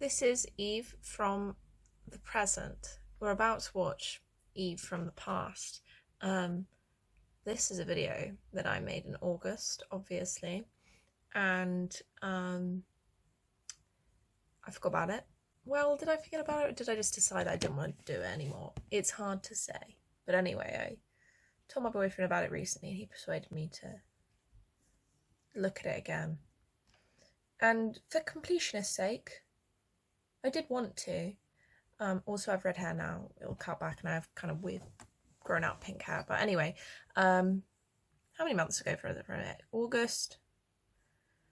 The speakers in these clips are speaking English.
This is Eve from the present. We're about to watch Eve from the past. This is a video that I made in August, obviously, and I forgot about it. Well, did I forget about it, or did I just decide I didn't want to do it anymore? It's hard to say. But anyway, I told my boyfriend about it recently, and he persuaded me to look at it again. And for completionist's sake, I did want to. Also, I've red hair now. It'll cut back and I have kind of weird grown out pink hair. But anyway, how many months ago from it? August,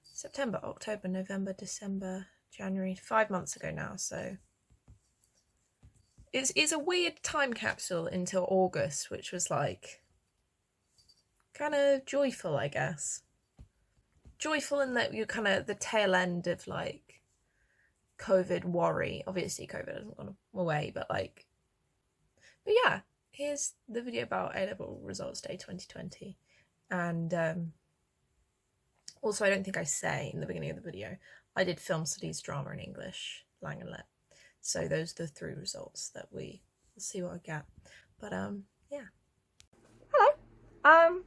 September, October, November, December, January. 5 months ago now. So it's a weird time capsule until August, which was like kind of joyful, I guess. Joyful in that you're kind of the tail end of like COVID worry. Obviously COVID hasn't gone away, but yeah, here's the video about A-level results day 2020. And also, I don't think I say in the beginning of the video, I did film studies, drama and English, Lang and Lit. So those are the 3 results that we'll see what I get. But yeah. Hello,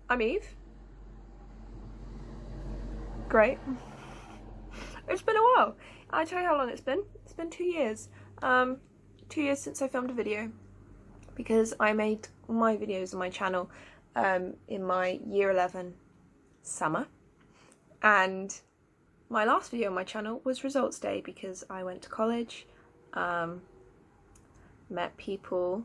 I'm Eve. Great. It's been a while. I'll tell you how long it's been. It's been 2 years. 2 years since I filmed a video, because I made my videos on my channel in my year 11 summer, and my last video on my channel was results day because I went to college, met people,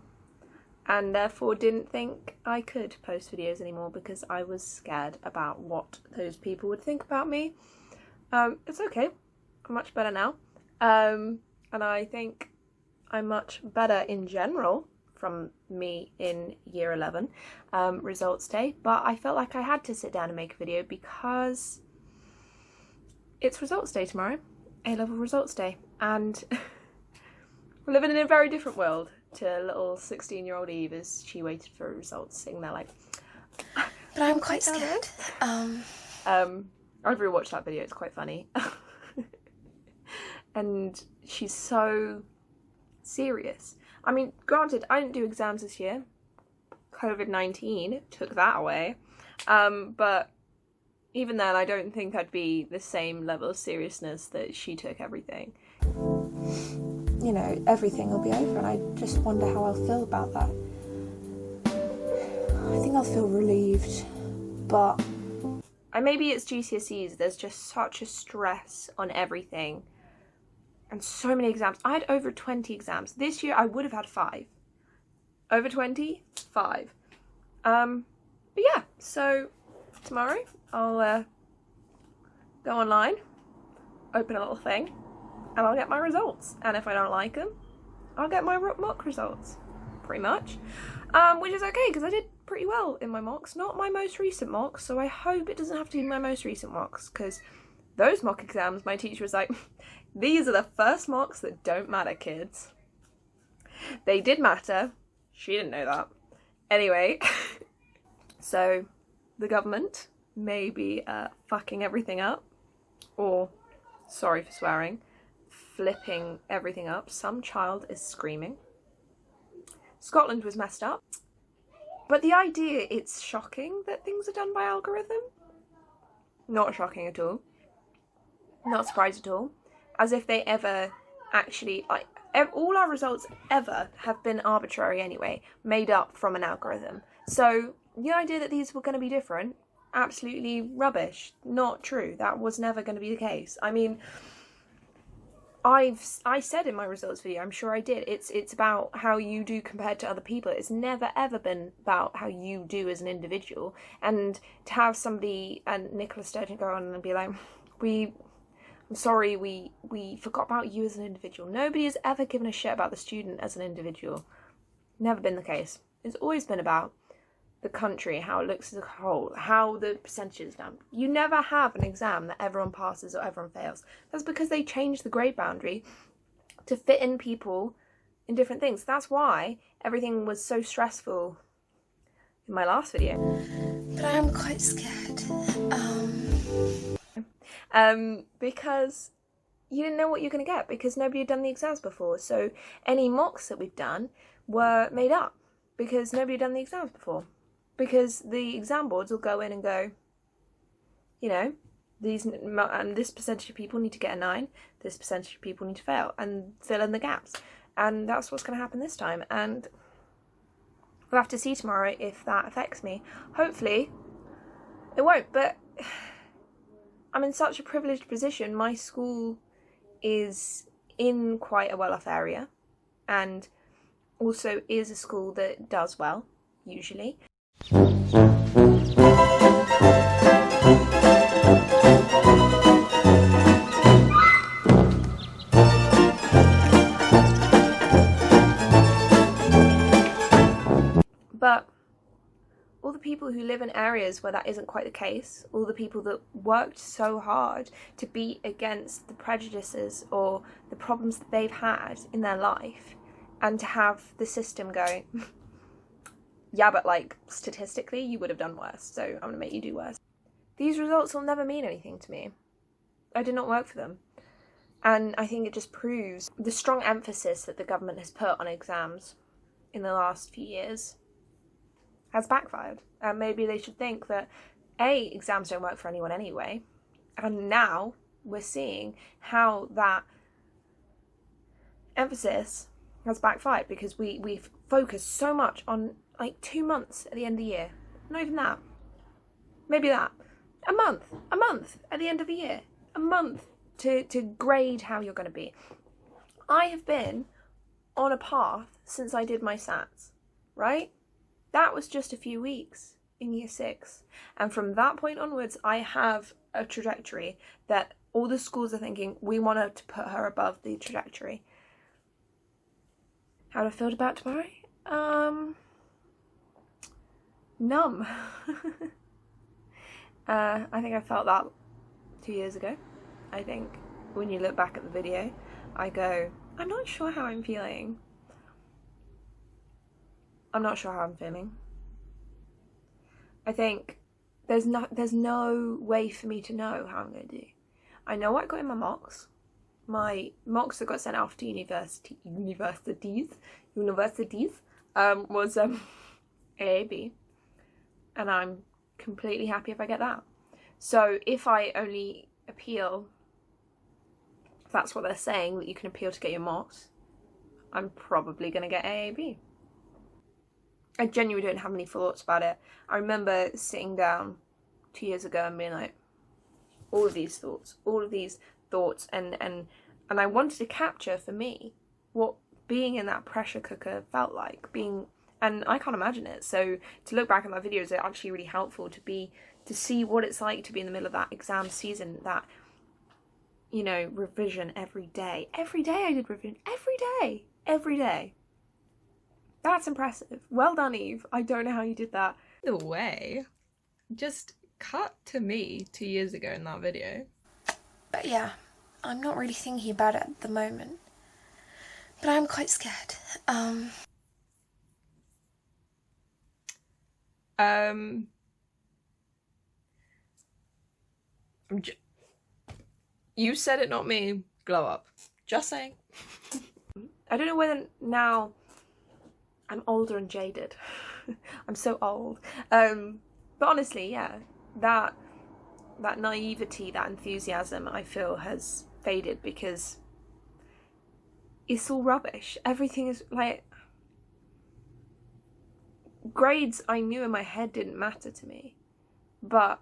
and therefore didn't think I could post videos anymore because I was scared about what those people would think about me. It's okay. I'm much better now. And I think I'm much better in general from me in year 11 results day, but I felt like I had to sit down and make a video because it's results day tomorrow, A-level results day, and we're living in a very different world to little 16-year-old Eve as she waited for her results, sitting there like, but I'm quite scared. I've rewatched that video, it's quite funny. And she's so serious. I mean, granted, I didn't do exams this year. COVID-19 took that away. But even then, I don't think I'd be the same level of seriousness that she took everything. You know, everything will be over, and I just wonder how I'll feel about that. I think I'll feel relieved, but maybe it's GCSEs, there's just such a stress on everything. And so many exams. I had over 20 exams. This year I would have had 5. Over 20? 5. But yeah, so tomorrow I'll go online, open a little thing, and I'll get my results. And if I don't like them, I'll get my mock results, pretty much. Which is okay, because I did pretty well in my mocks. Not my most recent mocks, so I hope it doesn't have to be my most recent mocks, because those mock exams, my teacher was like, these are the first mocks that don't matter, kids. They did matter. She didn't know that. Anyway, so the government may be fucking everything up, or, sorry for swearing, flipping everything up. Some child is screaming. Scotland was messed up. But the idea, it's shocking that things are done by algorithm. Not shocking at all. Not surprised at all. As if they ever actually, like, all our results ever have been arbitrary anyway, made up from an algorithm. So the idea that these were going to be different, absolutely rubbish. Not true. That was never going to be the case. I mean, I said in my results video, I'm sure I did, it's about how you do compared to other people. It's never ever been about how you do as an individual. And to have somebody, and Nicola Sturgeon, go on and be like, I'm sorry, we forgot about you as an individual. Nobody has ever given a shit about the student as an individual. Never been the case. It's always been about the country, how it looks as a whole, how the percentage is done. You never have an exam that everyone passes or everyone fails. That's because they changed the grade boundary to fit in people in different things. That's why everything was so stressful in my last video. But I'm quite scared. Because you didn't know what you're going to get because nobody had done the exams before. So any mocks that we've done were made up because nobody had done the exams before. Because the exam boards will go in and go, you know, this percentage of people need to get a 9, this percentage of people need to fail, and fill in the gaps. And that's what's going to happen this time. And we'll have to see tomorrow if that affects me. Hopefully it won't, but I'm in such a privileged position. My school is in quite a well-off area and also is a school that does well, usually. But all the people who live in areas where that isn't quite the case, all the people that worked so hard to beat against the prejudices or the problems that they've had in their life, and to have the system go, yeah, but like statistically you would have done worse, so I'm going to make you do worse. These results will never mean anything to me. I did not work for them. And I think it just proves the strong emphasis that the government has put on exams in the last few years has backfired. And maybe they should think that exams don't work for anyone anyway. And now we're seeing how that emphasis has backfired because we've focused so much on like 2 months at the end of the year. Not even that. Maybe that. A month at the end of the year. A month to grade how you're going to be. I have been on a path since I did my SATs, right? That was just a few weeks in year 6. And from that point onwards, I have a trajectory that all the schools are thinking, we want to put her above the trajectory. How do I feel about tomorrow? Numb. I think I felt that 2 years ago. I think when you look back at the video, I go, I'm not sure how I'm feeling. I'm not sure how I'm feeling. I think there's no way for me to know how I'm going to do. I know what I got in my mocks. My mocks that got sent off to universities was AAB, and I'm completely happy if I get that. So if I only appeal, if that's what they're saying, that you can appeal to get your mocks, I'm probably going to get AAB. I genuinely don't have any thoughts about it. I remember sitting down 2 years ago and being like, all of these thoughts, and I wanted to capture for me what being in that pressure cooker felt like, and I can't imagine it. So to look back at my videos, it's actually really helpful to see what it's like to be in the middle of that exam season, that, you know, revision every day. Every day I did revision, every day. That's impressive. Well done, Eve. I don't know how you did that. The way, just cut to me 2 years ago in that video. But yeah, I'm not really thinking about it at the moment. But I'm quite scared. You said it, not me. Glow up. Just saying. I don't know whether now I'm older and jaded. I'm so old. But honestly, yeah, that naivety, that enthusiasm, I feel has faded because it's all rubbish. Everything is like, grades I knew in my head didn't matter to me, but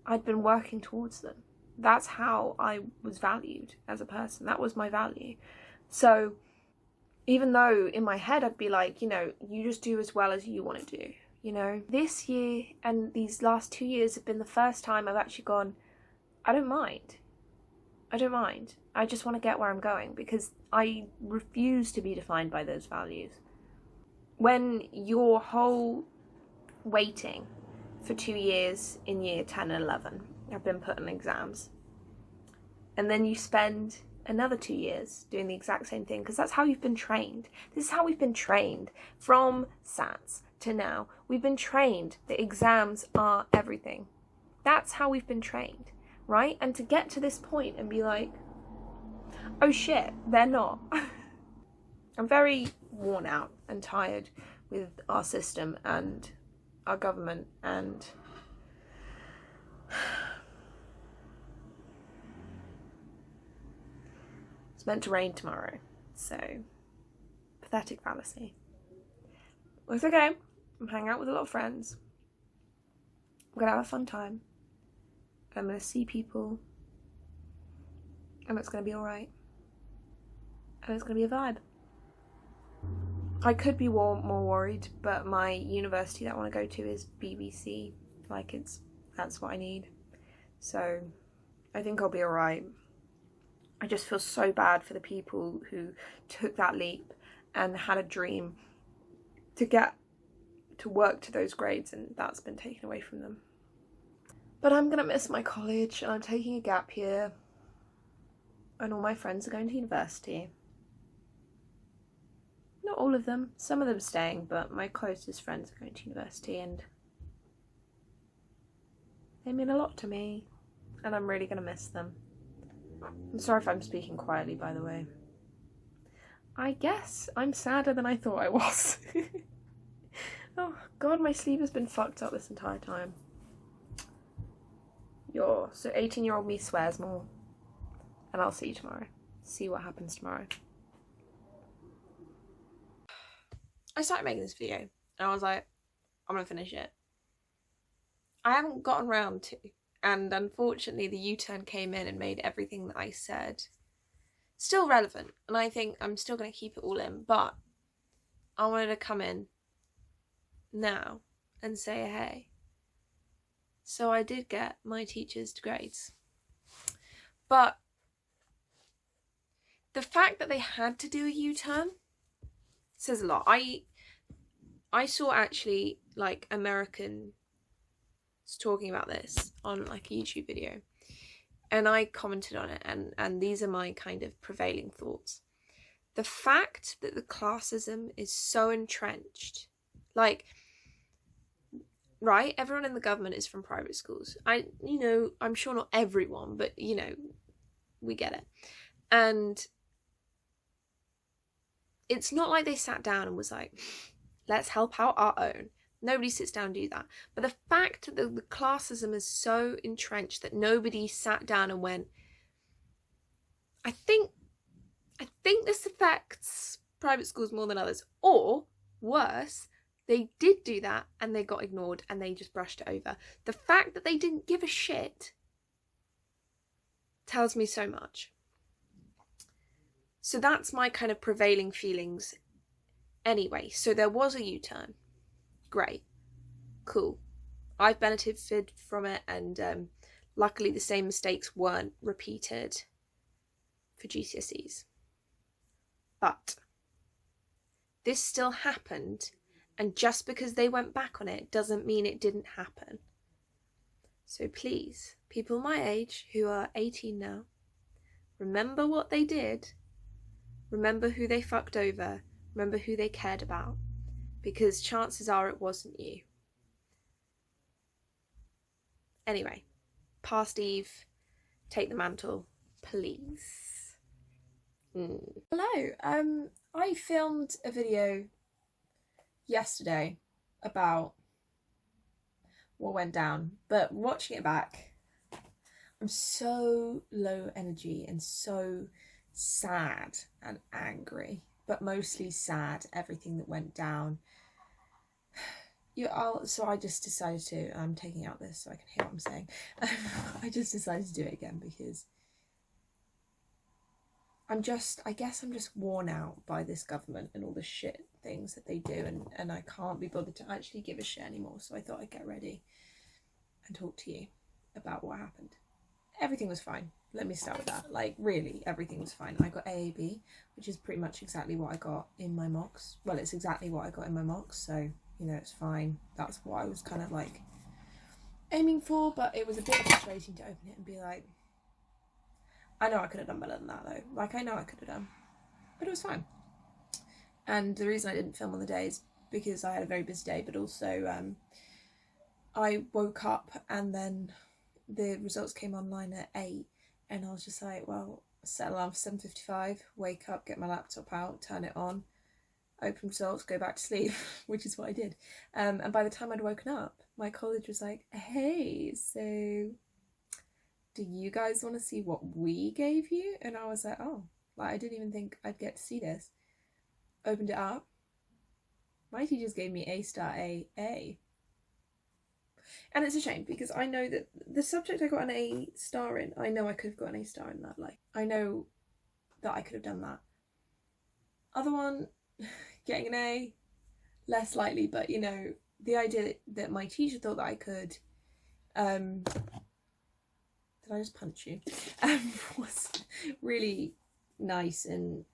I'd been working towards them. That's how I was valued as a person. That was my value. So even though in my head I'd be like, you know, you just do as well as you want to do, you know. This year and these last 2 years have been the first time I've actually gone, I don't mind. I just want to get where I'm going because I refuse to be defined by those values. When your whole waiting for 2 years in year 10 and 11 have been put on exams, and then you spend another 2 years doing the exact same thing because that's how you've been trained. This is how we've been trained from SATs to now. We've been trained that exams are everything. That's how we've been trained, right? And to get to this point and be like, oh shit, they're not. I'm very worn out and tired with our system and our government, and it's meant to rain tomorrow, so pathetic fallacy. It's okay. I'm hanging out with a lot of friends. I'm gonna have a fun time. I'm gonna see people, and it's gonna be alright. And it's gonna be a vibe. I could be more worried, but my university that I want to go to is BBC. Like, that's what I need. So I think I'll be alright. I just feel so bad for the people who took that leap and had a dream to get to work to those grades, and that's been taken away from them. But I'm gonna miss my college, and I'm taking a gap year, and all my friends are going to university. Not all of them, some of them staying, but my closest friends are going to university, and they mean a lot to me, and I'm really gonna miss them. I'm sorry if I'm speaking quietly, by the way. I guess I'm sadder than I thought I was. Oh god, my sleep has been fucked up this entire time. So 18-year-old me swears more. And I'll see you tomorrow. See what happens tomorrow. I started making this video and I was like, I'm gonna finish it. I haven't gotten around to, and unfortunately the U-turn came in and made everything that I said still relevant, and I think I'm still gonna keep it all in, but I wanted to come in now and say hey. So I did get my teachers to grades, but the fact that they had to do a U-turn says a lot. I saw actually like Americans talking about this on like a YouTube video, and I commented on it, and these are my kind of prevailing thoughts. The fact that the classism is so entrenched, like, right, everyone in the government is from private schools. I'm sure not everyone, but we get it. And it's not like they sat down and was like, let's help out our own. Nobody sits down and do that. But the fact that the classism is so entrenched that nobody sat down and went, I think this affects private schools more than others. Or worse, they did do that and they got ignored and they just brushed it over. The fact that they didn't give a shit tells me so much. So that's my kind of prevailing feelings anyway. So there was a U-turn. Great. Cool. I've benefited from it, and luckily the same mistakes weren't repeated for GCSEs. But this still happened, and just because they went back on it doesn't mean it didn't happen. So please, people my age who are 18 now, remember what they did. Remember who they fucked over. Remember who they cared about. Because chances are it wasn't you. Anyway, past Eve, take the mantle, please. Hello, I filmed a video yesterday about what went down, but watching it back, I'm so low energy and so sad and angry, but mostly sad, everything that went down. So I just decided to, I'm taking out this so I can hear what I'm saying. I just decided to do it again because I guess I'm just worn out by this government and all the shit things that they do, and I can't be bothered to actually give a shit anymore. So I thought I'd get ready and talk to you about what happened. Everything was fine. Let me start with that. Like, really, everything was fine. I got AAB, which is pretty much exactly what I got in my mocks. Well, it's exactly what I got in my mocks, so, it's fine. That's what I was kind of, like, aiming for, but it was a bit frustrating to open it and be like, I know I could have done better than that, though. Like, I know I could have done. But it was fine. And the reason I didn't film on the day is because I had a very busy day, but also I woke up and then the results came online at 8, and I was just like, well, set an alarm for 7:55, wake up, get my laptop out, turn it on, open results, go back to sleep, which is what I did. And by the time I'd woken up, my college was like, hey, so do you guys want to see what we gave you? And I was like, oh, like I didn't even think I'd get to see this. Opened it up. My teachers gave me A star A. And it's a shame because I know that the subject I got an A star in, I know I could have got an A star in that. Like, I know that I could have done that. Other one, getting an A, less likely, but you know, the idea that my teacher thought that I could, did I just punch you? Was really nice and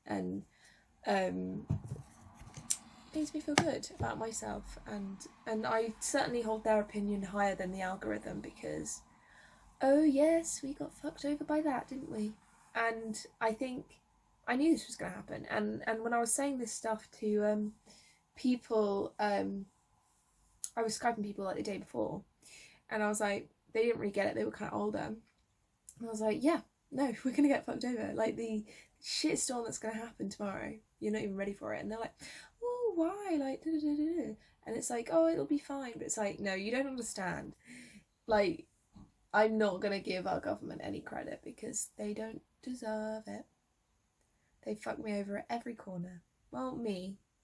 makes me feel good about myself, and I certainly hold their opinion higher than the algorithm because, oh yes, we got fucked over by that, didn't we? And I think I knew this was going to happen, and when I was saying this stuff to people, I was Skyping people like the day before, and I was like, they didn't really get it, they were kind of older, and I was like, yeah, no, we're going to get fucked over, like the shitstorm that's going to happen tomorrow, you're not even ready for it. And they're like, oh, why, like da, da, da, da. And it's like, oh, it'll be fine, but it's like, no, you don't understand. Like, I'm not going to give our government any credit because they don't deserve it. They fuck me over at every corner. Well,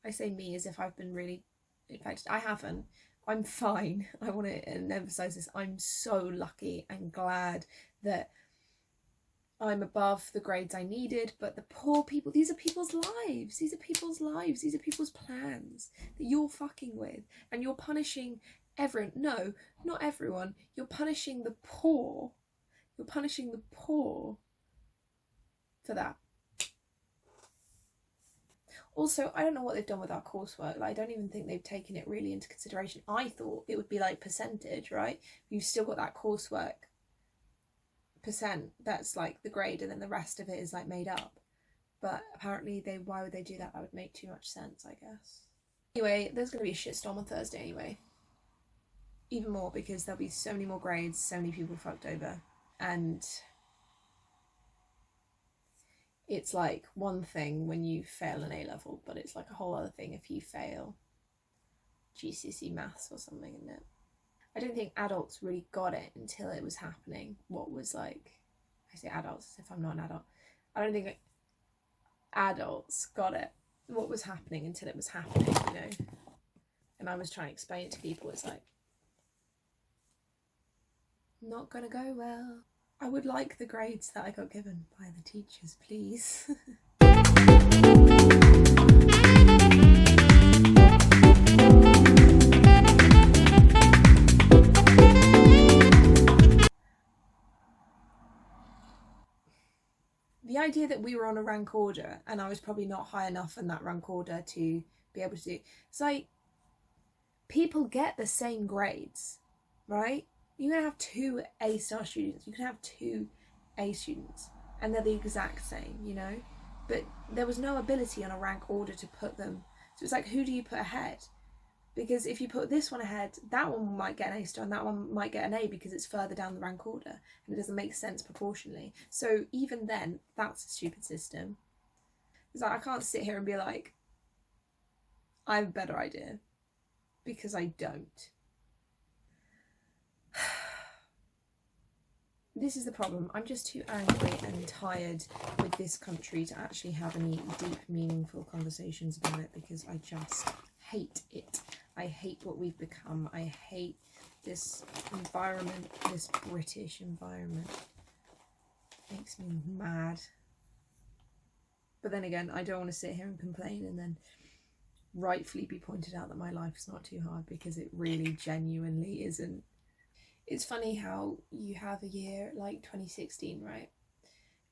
I say me as if I've been really infected. I haven't. I'm fine. I want to emphasize this. I'm so lucky and glad that I'm above the grades I needed, but the poor people, these are people's lives. These are people's lives. These are people's plans that you're fucking with. And you're punishing everyone. No, not everyone. You're punishing the poor. You're punishing the poor for that. Also, I don't know what they've done with our coursework. Like, I don't even think they've taken it really into consideration. I thought it would be like percentage, right? You've still got that coursework percent that's like the grade, and then the rest of it is like made up. But apparently why would they do that? That would make too much sense, I guess. Anyway, there's going to be a shitstorm on Thursday anyway. Even more because there'll be so many more grades, so many people fucked over, and it's like one thing when you fail an A level, but it's like a whole other thing if you fail GCSE maths or something, isn't it? I don't think adults really got it until it was happening. What was like, I say adults as if I'm not an adult. I don't think adults got it, what was happening until it was happening, you know? And I was trying to explain it to people. It's like, not gonna go well. I would like the grades that I got given by the teachers, please. The idea that we were on a rank order and I was probably not high enough in that rank order to be able to do, it's like, people get the same grades, right? You can have 2 A-star students, you can have 2 A students, and they're the exact same, you know? But there was no ability on a rank order to put them, so it's like, who do you put ahead? Because if you put this one ahead, that one might get an A-star and that one might get an A because it's further down the rank order and it doesn't make sense proportionally. So even then, that's a stupid system. It's like, I can't sit here and be like, I have a better idea, because I don't. This is the problem. I'm just too angry and tired with this country to actually have any deep, meaningful conversations about it, because I just hate it. I hate what we've become. I hate this environment, this British environment. It makes me mad. But then again, I don't want to sit here and complain and then rightfully be pointed out that my life's not too hard, because it really genuinely isn't. It's funny how you have a year like 2016, right?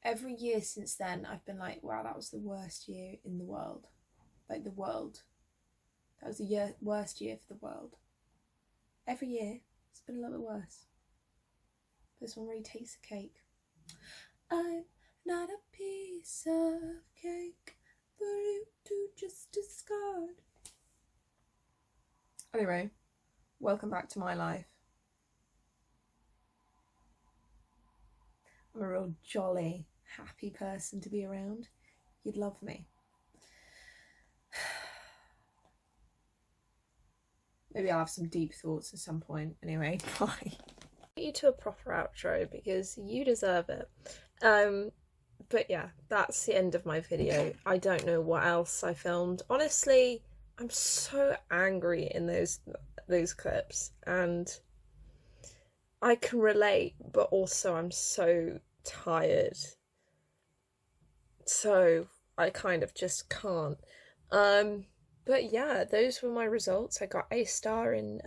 Every year since then, I've been like, wow, that was the worst year in the world. Like, the world. That was the worst year for the world. Every year, it's been a little bit worse. This one really takes the cake. I'm not a piece of cake for you to just discard. Anyway, welcome back to my life. jolly, happy person to be around. You'd love me. Maybe I'll have some deep thoughts at some point. Anyway, bye. You to a proper outro because you deserve it. But yeah, that's the end of my video. I don't know what else I filmed. Honestly, I'm so angry in those clips, and I can relate, but also I'm so tired. So I kind of just can't. But yeah, those were my results. I got A star in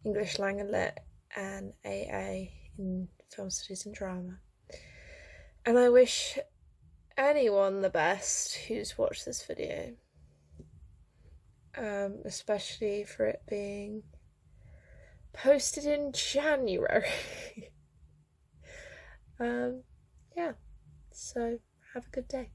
English Lang and Lit and AA in Film Studies and Drama. And I wish anyone the best who's watched this video. Especially for it being posted in January. Yeah, so have a good day.